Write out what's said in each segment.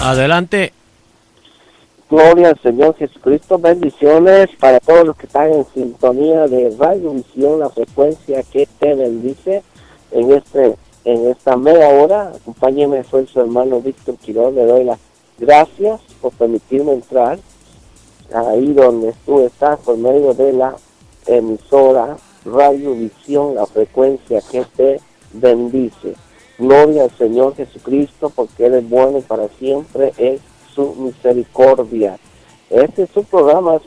Adelante. Gloria al Señor Jesucristo. Bendiciones para todos los que están en sintonía de Radio Visión, la frecuencia que te bendice. En esta media hora, acompáñeme, soy su hermano Víctor Quiroz. Le doy las gracias por permitirme entrar ahí donde tú estás por medio de la emisora Radio Visión, la frecuencia que te bendice. Gloria al Señor Jesucristo, porque Él es bueno y para siempre es su misericordia. Este es un programa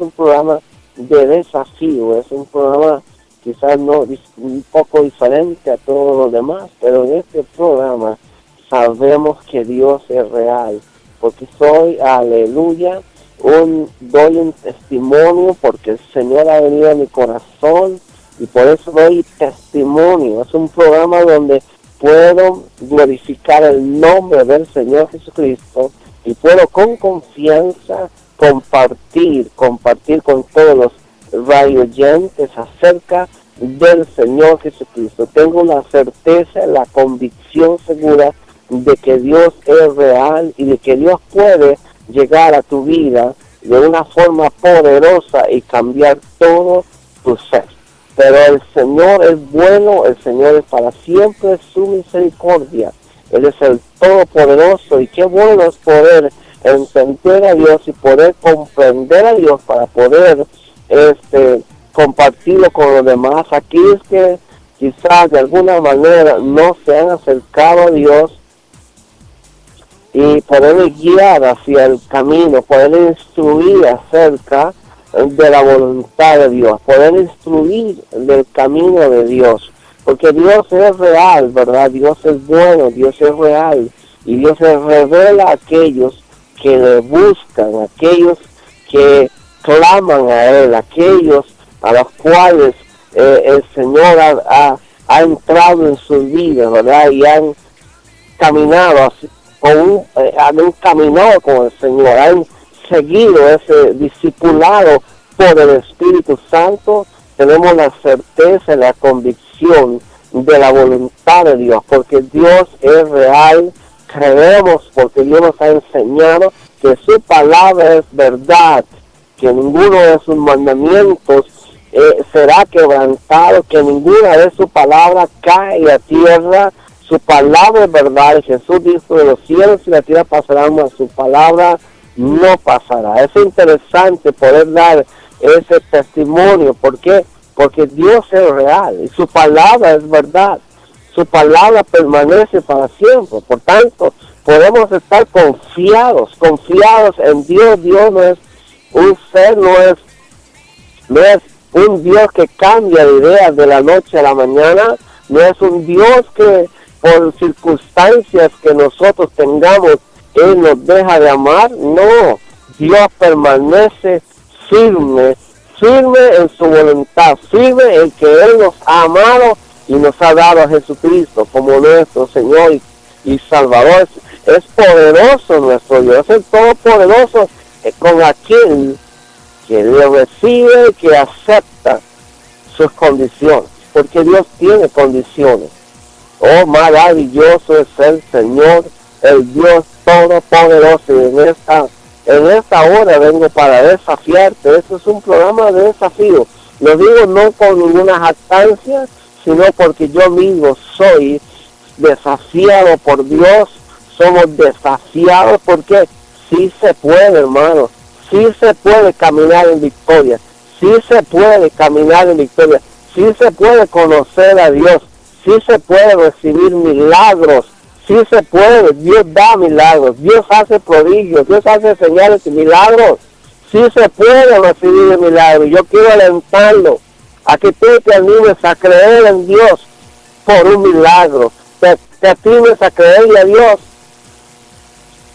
de desafío, es un programa quizás no un poco diferente a todos los demás, pero en este programa sabemos que Dios es real, porque soy, aleluya, doy un testimonio, porque el Señor ha venido a mi corazón y por eso doy testimonio. Es un programa donde puedo glorificar el nombre del Señor Jesucristo y puedo con confianza compartir con todos los radioyentes acerca del Señor Jesucristo. Tengo la certeza, la convicción segura de que Dios es real y de que Dios puede llegar a tu vida de una forma poderosa y cambiar todo tu ser. Pero el Señor es bueno, el Señor es para siempre su misericordia. Él es el Todopoderoso y qué bueno es poder entender a Dios y poder comprender a Dios para poder compartirlo con los demás. Aquellos que quizás de alguna manera no se han acercado a Dios y poder guiar hacia el camino, poder instruir acerca de la voluntad de Dios, poder instruir del camino de Dios, porque Dios es real, ¿verdad? Dios es bueno, Dios es real, y Dios se revela a aquellos que le buscan, a aquellos que claman a Él, a aquellos a los cuales el Señor ha entrado en sus vidas, ¿verdad? Y han caminado han caminado con el Señor, han seguido ese discipulado por el Espíritu Santo. Tenemos la certeza y la convicción de la voluntad de Dios, porque Dios es real. Creemos porque Dios nos ha enseñado que su palabra es verdad, que ninguno de sus mandamientos será quebrantado, que ninguna de sus palabras cae a tierra. Su palabra es verdad, y Jesús dijo: de los cielos y la tierra pasarán, mas su palabra no pasará. Es interesante poder dar ese testimonio. ¿Por qué? Porque Dios es real y su palabra es verdad. Su palabra permanece para siempre. Por tanto, podemos estar confiados en Dios. Dios no es un ser, no es un Dios que cambia de ideas de la noche a la mañana. No es un Dios que por circunstancias que nosotros tengamos, Él nos deja de amar. No, Dios permanece firme en su voluntad, firme en que Él nos ha amado y nos ha dado a Jesucristo como nuestro Señor y Salvador. Es poderoso nuestro Dios, es el Todopoderoso con aquel que le recibe, que acepta sus condiciones, porque Dios tiene condiciones. Oh, maravilloso es el Señor, el Dios Todopoderoso. Y en esta hora vengo para desafiarte. Este es un programa de desafío. Lo digo no con ninguna jactancia, sino porque yo mismo soy desafiado por Dios. Somos desafiados porque sí se puede, hermano. Sí se puede caminar en victoria. Sí se puede caminar en victoria. Sí se puede conocer a Dios. Sí se puede recibir milagros, sí se puede. Dios da milagros, Dios hace prodigios, Dios hace señales y milagros. Sí se puede recibir milagros. Yo quiero alentarlo a que tú te animes a creer en Dios por un milagro. Te animes a creerle a Dios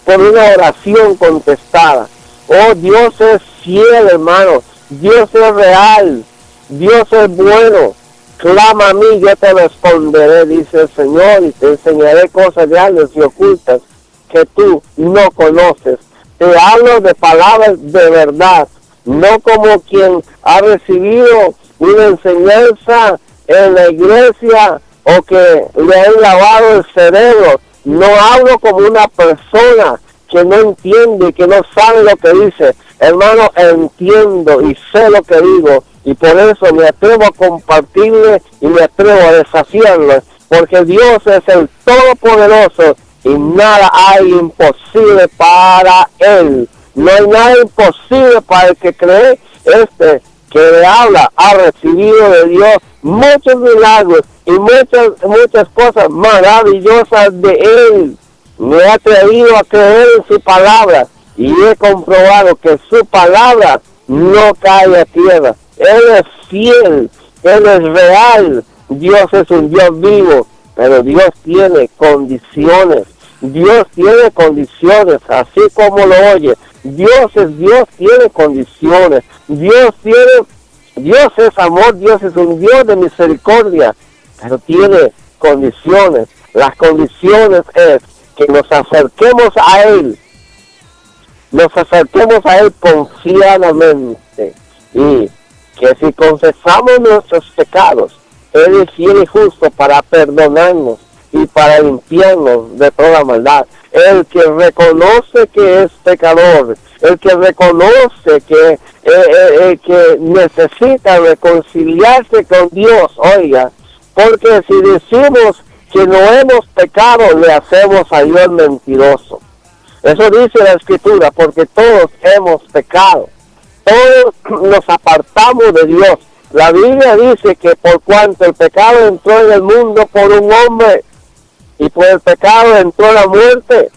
por una oración contestada. Oh, Dios es fiel, hermano. Dios es real. Dios es bueno. Clama a mí, yo te responderé, dice el Señor, y te enseñaré cosas grandes y ocultas que tú no conoces. Te hablo de palabras de verdad, no como quien ha recibido una enseñanza en la iglesia o que le han lavado el cerebro. No hablo como una persona que no entiende, que no sabe lo que dice. Hermano, entiendo y sé lo que digo, y por eso me atrevo a compartirle y me atrevo a desafiarle, porque Dios es el Todopoderoso y nada hay imposible para Él. No hay nada imposible para el que cree. Que le habla ha recibido de Dios muchos milagros y muchas cosas maravillosas de Él. Me he atrevido a creer en su palabra y he comprobado que su palabra no cae a tierra. Él es fiel, Él es real. Dios es un Dios vivo, pero Dios tiene condiciones. Dios tiene condiciones, así como lo oye. Dios es Dios, tiene condiciones. Dios es amor, Dios es un Dios de misericordia, pero tiene condiciones. Las condiciones es que nos acerquemos a Él confiadamente, y que si confesamos nuestros pecados, Él es fiel y justo para perdonarnos y para limpiarnos de toda maldad. El que reconoce que es pecador, el que reconoce que necesita reconciliarse con Dios, oiga, porque si decimos que no hemos pecado, le hacemos a Dios mentiroso. Eso dice la Escritura, porque todos hemos pecado, todos nos apartamos de Dios. La Biblia dice que por cuanto el pecado entró en el mundo por un hombre, y por el pecado entró la muerte,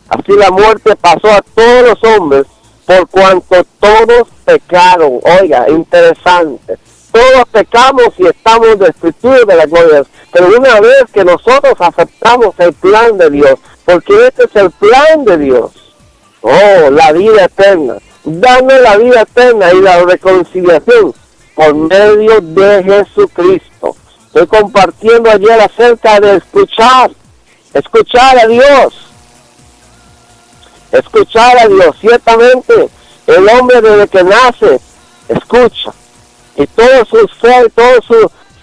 así la muerte pasó a todos los hombres, por cuanto todos pecaron. Oiga, interesante. Todos pecamos y estamos destituidos de la gloria. Pero una vez que nosotros aceptamos el plan de Dios, porque este es el plan de Dios, la vida eterna, dando la vida eterna y la reconciliación por medio de Jesucristo. Estoy compartiendo ayer acerca de escuchar a Dios. Escuchar a Dios. Ciertamente, el hombre desde que nace, escucha. Y todo su ser, todo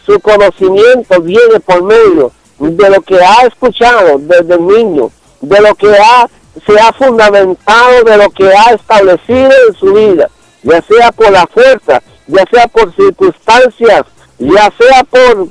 su conocimiento viene por medio de lo que ha escuchado desde niño, de lo que se ha fundamentado, de lo que ha establecido en su vida, ya sea por la fuerza, ya sea por circunstancias, ya sea por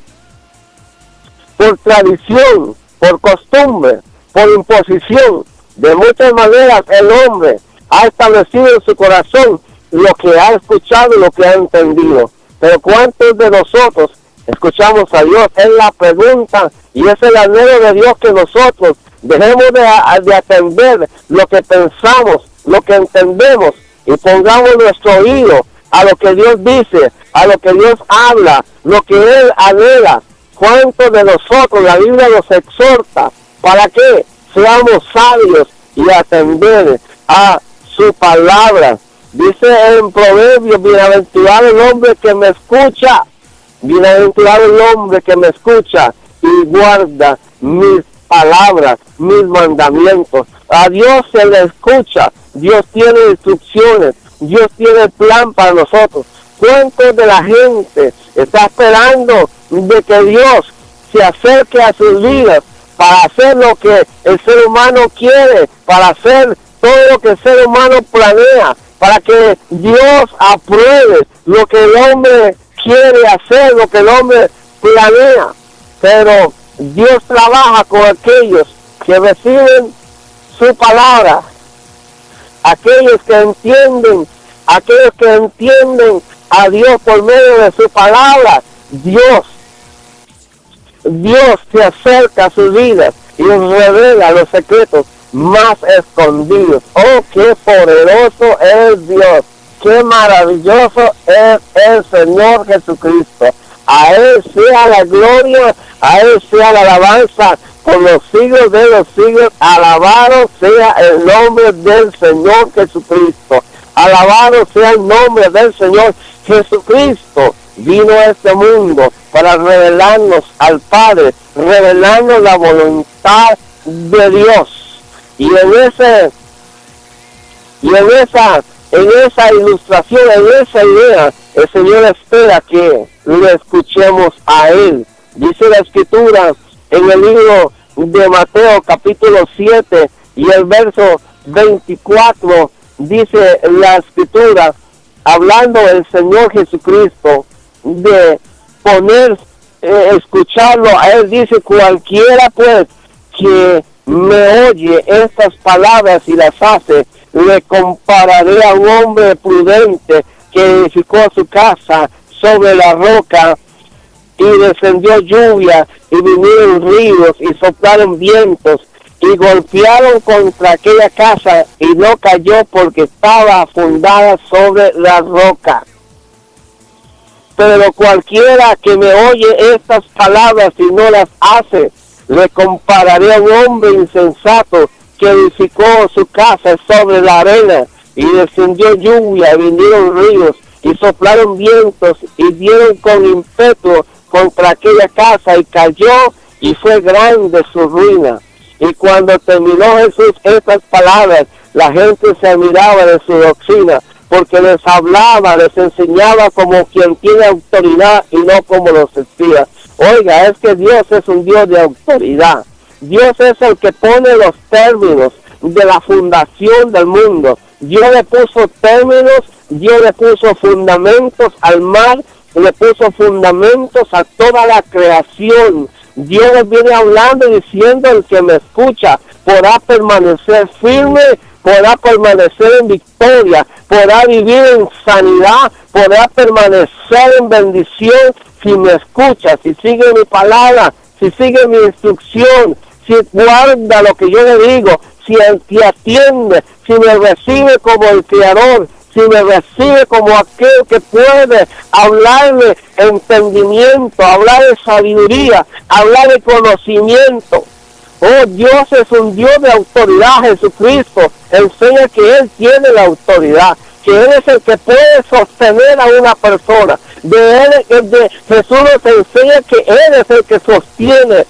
tradición, por costumbre, por imposición. De muchas maneras el hombre ha establecido en su corazón lo que ha escuchado y lo que ha entendido. Pero ¿cuántos de nosotros escuchamos a Dios? Es la pregunta, y es el anhelo de Dios, que nosotros dejemos de atender lo que pensamos, lo que entendemos, y pongamos nuestro oído a lo que Dios dice, a lo que Dios habla, lo que Él anhela. ¿Cuántos de nosotros la Biblia nos exhorta para que seamos sabios y atender a su palabra? Dice en Proverbios: bienaventurado el hombre que me escucha, bienaventurado el hombre que me escucha y guarda mis palabras, mis mandamientos. A Dios se le escucha, Dios tiene instrucciones, Dios tiene plan para nosotros. ¿Cuántos de la gente está esperando de que Dios se acerque a sus vidas para hacer lo que el ser humano quiere, para hacer todo lo que el ser humano planea, para que Dios apruebe lo que el hombre quiere hacer, lo que el hombre planea? Pero Dios trabaja con aquellos que reciben su palabra, aquellos que entienden a Dios por medio de su palabra. Dios se acerca a sus vidas y revela los secretos más escondidos. Oh, qué poderoso es Dios, qué maravilloso es el Señor Jesucristo. A Él sea la gloria, a Él sea la alabanza por los siglos de los siglos. Alabado sea el nombre del Señor Jesucristo. Alabado sea el nombre del Señor Jesucristo. Vino a este mundo para revelarnos al Padre, revelarnos la voluntad de Dios. Y en esa ilustración, en esa idea, el Señor espera que le escuchemos a Él. Dice la Escritura en el libro de Mateo capítulo 7 y el verso 24 dice la Escritura, hablando el Señor Jesucristo, de poner, escucharlo a Él, dice: cualquiera pues que me oye estas palabras y las hace, le compararé a un hombre prudente que edificó su casa sobre la roca, y descendió lluvia, y vinieron ríos, y soplaron vientos, y golpearon contra aquella casa, y no cayó porque estaba fundada sobre la roca. Pero cualquiera que me oye estas palabras y no las hace, le compararé a un hombre insensato que edificó su casa sobre la arena, y descendió lluvia, y vinieron ríos, y soplaron vientos, y dieron con ímpetu contra aquella casa, y cayó, y fue grande su ruina. Y cuando terminó Jesús estas palabras, la gente se admiraba de su doctrina, porque les hablaba, les enseñaba como quien tiene autoridad y no como los espías. Oiga, es que Dios es un Dios de autoridad. Dios es el que pone los términos de la fundación del mundo. Dios le puso términos, Dios le puso fundamentos al mar, le puso fundamentos a toda la creación. Dios les viene hablando y diciendo: el que me escucha podrá permanecer firme, podrá permanecer en victoria, podrá vivir en sanidad, podrá permanecer en bendición si me escucha, si sigue mi palabra, si sigue mi instrucción, si guarda lo que yo le digo, si atiende, si me recibe como el Creador, si me recibe como aquel que puede hablarle entendimiento, hablar de sabiduría, hablar de conocimiento. Oh, Dios es un Dios de autoridad. Jesucristo enseña que Él tiene la autoridad, que Él es el que puede sostener a una persona. Jesús nos enseña que Él es el que sostiene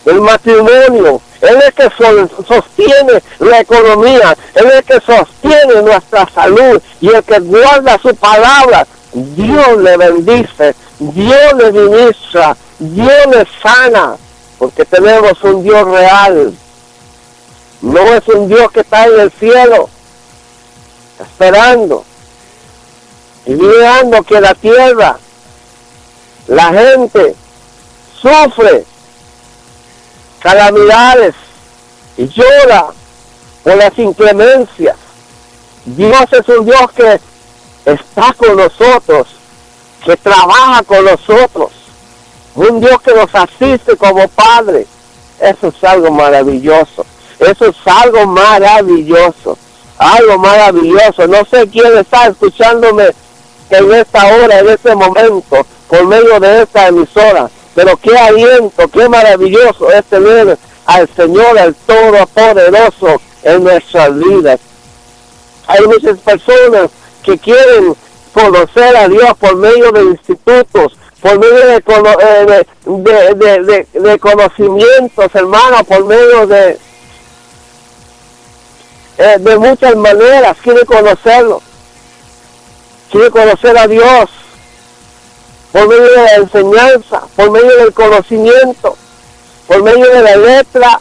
el matrimonio, Él es el que sostiene la economía, Él es el que sostiene nuestra salud, y el que guarda su palabra. Dios le bendice, Dios le ministra, Dios le sana, porque tenemos un Dios real. No es un Dios que está en el cielo esperando y mirando que la tierra, la gente sufre calamidades y llora por las inclemencias. Dios es un Dios que está con nosotros, que trabaja con nosotros, un Dios que nos asiste como Padre. Eso es algo maravilloso, eso es algo maravilloso, algo maravilloso. No sé quién está escuchándome en esta hora, en este momento, por medio de esta emisora, pero qué aliento, qué maravilloso es tener al Señor, el Todopoderoso, en nuestras vidas. Hay muchas personas que quieren conocer a Dios por medio de institutos, por medio de conocimientos, hermanos, por medio de muchas maneras. Quiere conocerlo, quiere conocer a Dios por medio de la enseñanza, por medio del conocimiento, por medio de la letra.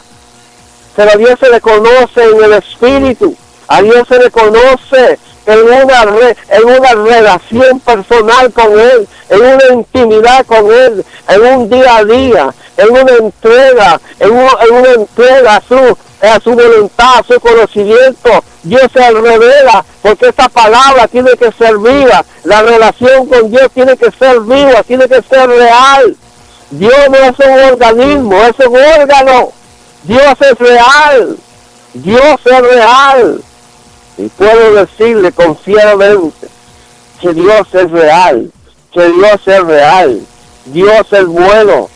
Pero a Dios se le conoce en el Espíritu, a Dios se le conoce en una relación personal con Él, en una intimidad con Él, en un día a día, en una entrega, en una entrega a su voluntad, a su conocimiento. Dios se revela, porque esta palabra tiene que ser viva, la relación con Dios tiene que ser viva, tiene que ser real. Dios no es un organismo, es un órgano. Dios es real, Dios es real. Y puedo decirle confiadamente que Dios es real, que Dios es real. Dios es bueno,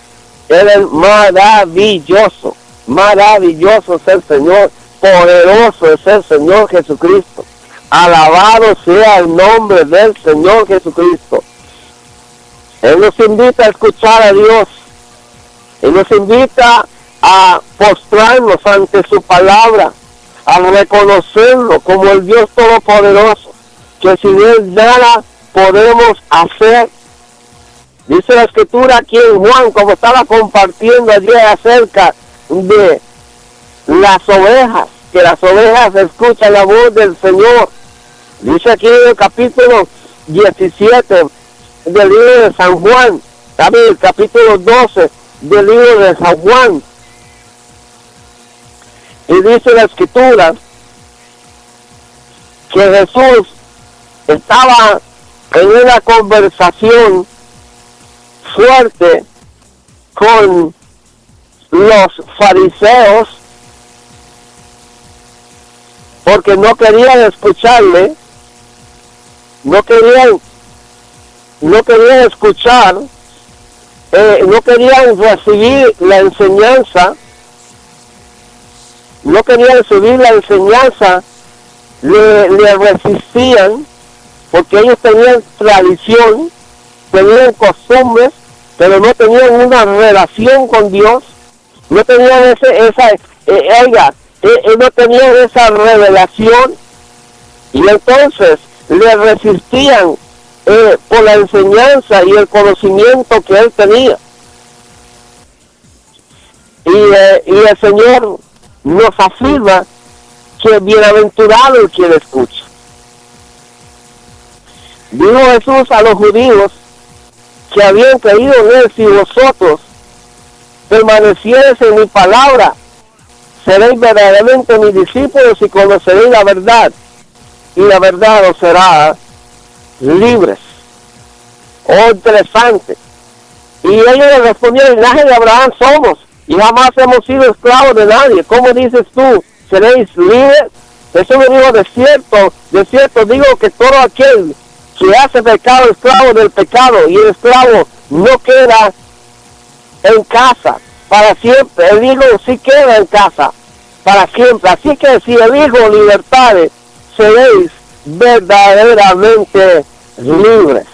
Él es maravilloso, maravilloso es el Señor, poderoso es el Señor Jesucristo. Alabado sea el nombre del Señor Jesucristo. Él nos invita a escuchar a Dios, Él nos invita a postrarnos ante su palabra, a reconocerlo como el Dios Todopoderoso, que sin Él nada podemos hacer. Dice la Escritura aquí en Juan, como estaba compartiendo ayer acerca de las ovejas, que las ovejas escuchan la voz del Señor. Dice aquí en el capítulo 17 del libro de San Juan, también el capítulo 12 del libro de San Juan, y dice la Escritura que Jesús estaba en una conversación fuerte con los fariseos porque no querían escucharle, no querían escuchar, no querían recibir la enseñanza, le resistían, porque ellos tenían tradición, tenían costumbres, pero no tenían una relación con Dios, no tenían no tenían esa revelación, y entonces le resistían por la enseñanza y el conocimiento que él tenía. Y el Señor nos afirma que bienaventurado el quien escucha. Dijo Jesús a los judíos que habían creído en él: si vosotros permaneciereis en mi palabra, seréis verdaderamente mis discípulos y conoceréis la verdad, y la verdad os será libres. Oh, interesante. Y ellos le respondieron: linaje de Abraham somos, y jamás hemos sido esclavos de nadie. ¿Cómo dices tú, seréis libres? Jesús me dijo: de cierto digo que todo aquel que hace pecado, esclavo del pecado, y el esclavo no queda en casa para siempre. El hijo sí queda en casa para siempre. Así que si el hijo libertare, seréis verdaderamente libres.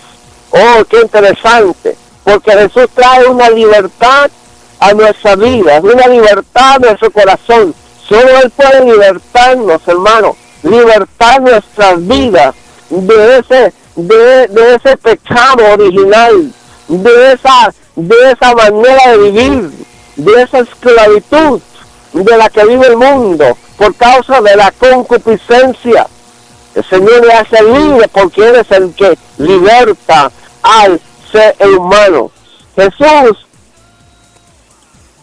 Oh, qué interesante, porque Jesús trae una libertad a nuestra vida, una libertad a nuestro corazón. Solo Él puede libertarnos, hermano, libertar nuestras vidas de ese pecado original, de esa manera de vivir, de esa esclavitud de la que vive el mundo por causa de la concupiscencia. El Señor le hace libre porque Él es el que liberta al ser humano. Jesús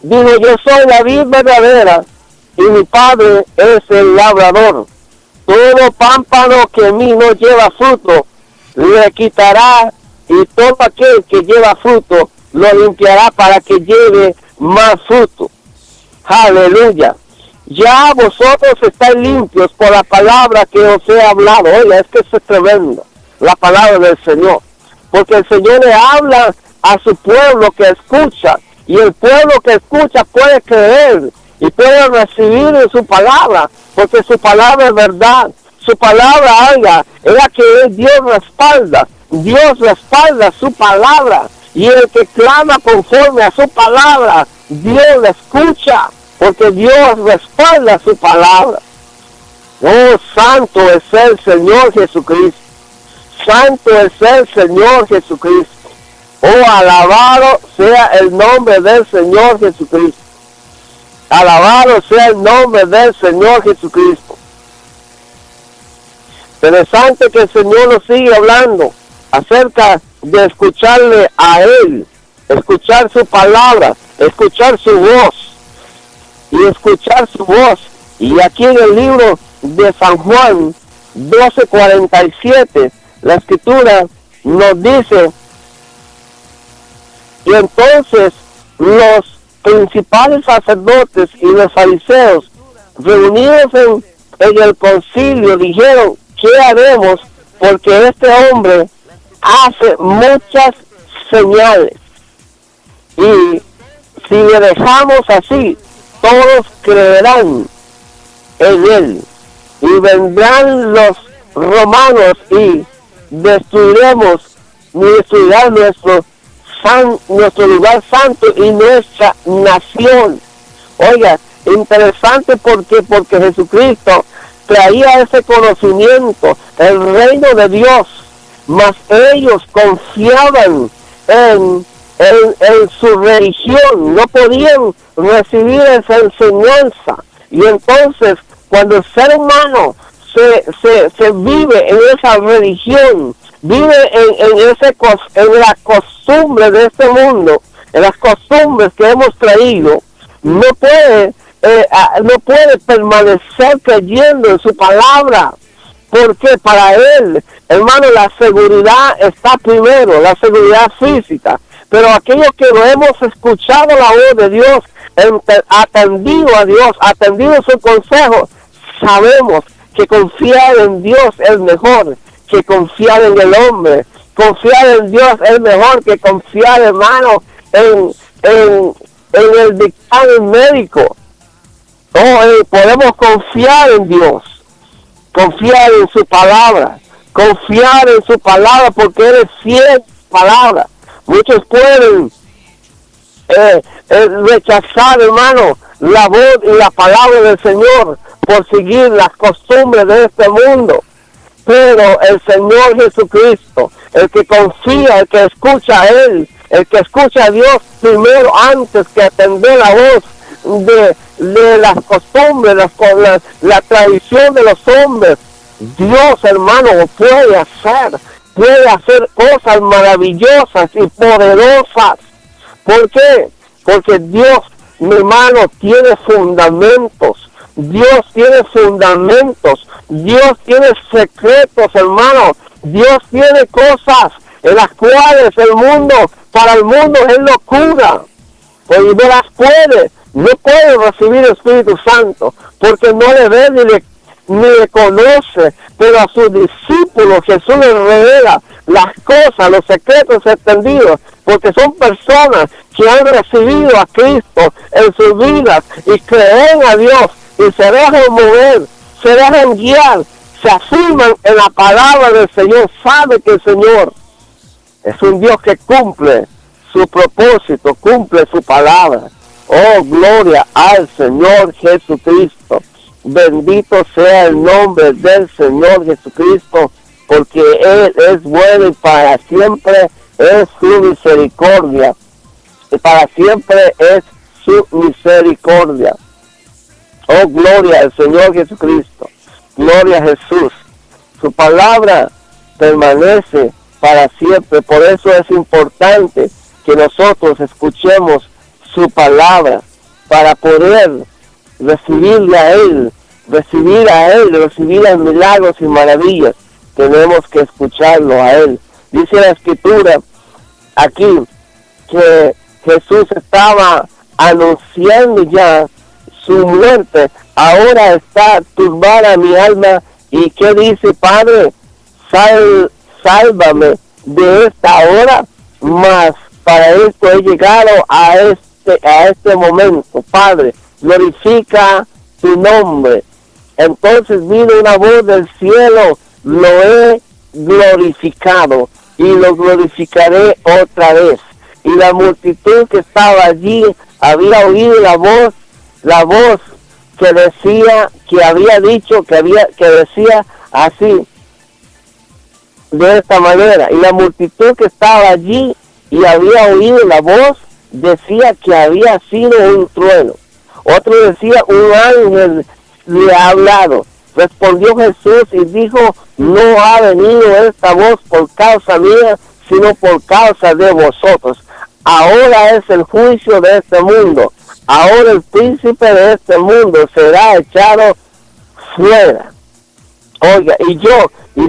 dijo: yo soy la vid verdadera y mi Padre es el labrador. Todo pámpano que en mí no lleva fruto le quitará, y todo aquel que lleva fruto lo limpiará para que lleve más fruto. Aleluya. Ya vosotros estáis limpios por la palabra que os he hablado. Oye, es que eso es tremendo, la palabra del Señor, porque el Señor le habla a su pueblo que escucha, y el pueblo que escucha puede creer y puede recibir en su palabra, porque su palabra es verdad. Su palabra, oiga, es la que Dios respalda su palabra, y el que clama conforme a su palabra, Dios le escucha, porque Dios respalda su palabra. Oh, santo es el Señor Jesucristo, santo es el Señor Jesucristo. Oh, alabado sea el nombre del Señor Jesucristo, alabado sea el nombre del Señor Jesucristo. Interesante que el Señor nos sigue hablando acerca de escucharle a Él, escuchar su palabra, escuchar su voz, y aquí en el libro de San Juan 12:47, la Escritura nos dice: y entonces los principales sacerdotes y los fariseos, reunidos en el concilio, dijeron: ¿qué haremos? Porque este hombre hace muchas señales, y si le dejamos así, todos creerán en él, y vendrán los romanos y destruirán nuestro lugar santo y nuestra nación. Oiga, interesante porque Jesucristo traía ese conocimiento, el reino de Dios, mas ellos confiaban en su religión, no podían recibir esa enseñanza, y entonces cuando el ser humano se vive en esa religión, vive en la costumbre de este mundo, en las costumbres que hemos traído, no puede permanecer creyendo en su palabra, porque para él, hermano, la seguridad está primero, la seguridad física. Pero aquellos que no hemos escuchado la voz de Dios, atendido a Dios, atendido su consejo, sabemos que confiar en Dios es mejor que confiar en el hombre. Confiar en Dios es mejor que confiar, hermano, en el dictamen médico. Podemos confiar en Dios, confiar en su palabra porque Él es fiel a su palabra. Muchos pueden rechazar, hermano, la voz y la palabra del Señor por seguir las costumbres de este mundo. Pero el Señor Jesucristo, el que confía, el que escucha a Él, el que escucha a Dios primero antes que atender la voz de las costumbres, la tradición de los hombres, Dios, hermano, puede hacer cosas maravillosas y poderosas. ¿Por qué? Porque Dios, mi hermano, tiene fundamentos. Dios tiene secretos, hermano. Dios tiene cosas en las cuales para el mundo es locura. Pues no puede recibir el Espíritu Santo, porque no le ve ni le conoce, pero a sus discípulos Jesús les revela las cosas, los secretos extendidos, porque son personas que han recibido a Cristo en sus vidas y creen a Dios y se dejan mover, se dejan guiar, se afirman en la palabra del Señor. Sabe que el Señor es un Dios que cumple su propósito, cumple su palabra. Oh, gloria al Señor Jesucristo. Bendito sea el nombre del Señor Jesucristo, porque Él es bueno y para siempre es su misericordia. Y para siempre es su misericordia. Oh, gloria al Señor Jesucristo. Gloria a Jesús. Su palabra permanece para siempre. Por eso es importante que nosotros escuchemos su palabra para poder recibirle a Él, recibir los milagros y maravillas. Tenemos que escucharlo a Él. Dice la Escritura aquí que Jesús estaba anunciando ya su muerte. Ahora está turbada mi alma. ¿Y qué dice? Padre, sálvame de esta hora, mas para esto he llegado a este momento. Padre, glorifica tu nombre. Entonces vino una voz del cielo: lo he glorificado y lo glorificaré otra vez. Y la multitud que estaba allí había oído la voz que decía, que había dicho, que decía así, de esta manera. Y la multitud que estaba allí y había oído la voz decía que había sido un trueno. Otro decía: un ángel le ha hablado. Respondió Jesús y dijo: no ha venido esta voz por causa mía, sino por causa de vosotros. Ahora es el juicio de este mundo. Ahora el príncipe de este mundo será echado fuera. Oiga, y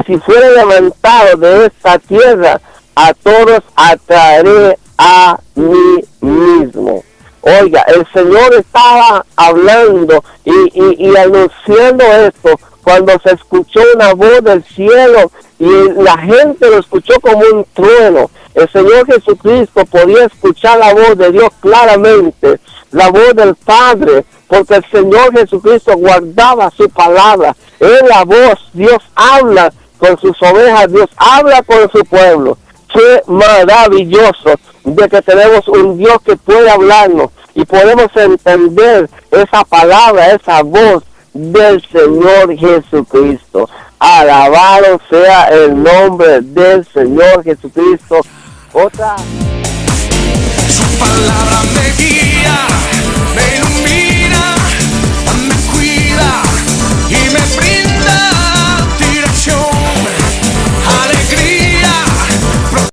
si fuera levantado de esta tierra, a todos atraeré a mí mismo. Oiga, el Señor estaba hablando y anunciando esto cuando se escuchó una voz del cielo y la gente lo escuchó como un trueno. El Señor Jesucristo podía escuchar la voz de Dios claramente, la voz del Padre, porque el Señor Jesucristo guardaba su palabra. Es la voz, Dios habla con sus ovejas, Dios habla con su pueblo. Qué maravilloso de que tenemos un Dios que puede hablarnos y podemos entender esa palabra, esa voz del Señor Jesucristo. Alabado sea el nombre del Señor Jesucristo. Su palabra me guía, me